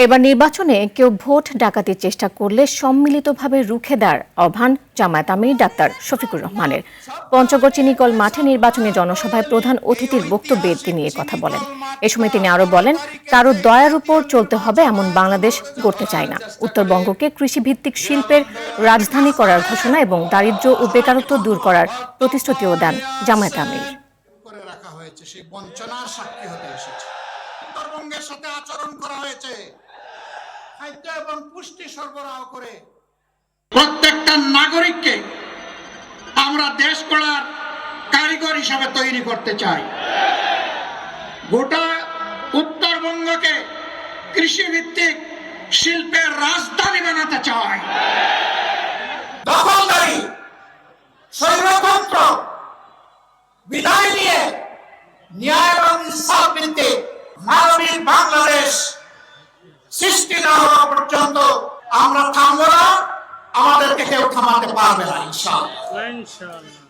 এবার নির্বাচনে কেউ ভোট ডাকাতির চেষ্টা করলে সম্মিলিতভাবে রুখে দেওয়ার আহ্বান জামায়াত আমির ডাক্তার শফিকুর রহমানের। পঞ্চগড় চিনিকল মাঠে নির্বাচনী জনসভায় প্রধান অতিথির বক্তব্যে তিনি কথা বলেন। এ সময় তিনি আরও বলেন, কারো দয়ার উপর চলতে হবে এমন বাংলাদেশ গড়তে চায় না। উত্তরবঙ্গকে কৃষিভিত্তিক শিল্পের রাজধানী করার ঘোষণা এবং দারিদ্র্য ও বেকারত্ব দূর করার প্রতিশ্রুতিও দেন জামায়াত আমির। উত্তরবঙ্গের সাথে আচরণ করা হয়েছে, খাদ্য এবং পুষ্টি সরবরাহ করে প্রত্যেকটা নাগরিককে আমরা দেশ গড়ার কারিগর হিসাবে তৈরি করতে চাই। গোটা উত্তরবঙ্গকে কৃষিভিত্তিক শিল্পের রাজধানী বানাতে চাই। দখলদারি স্বৈরতন্ত্র বিদায় নিয়ে ন্যায় এবং ইনসাফ ভিত্তিক মানবিক বাংলাদেশ সৃষ্টি না হওয়া পর্যন্ত আমরা থামবো না, আমাদেরকে কেউ থামাতে পারবে না ইনশাআল্লাহ।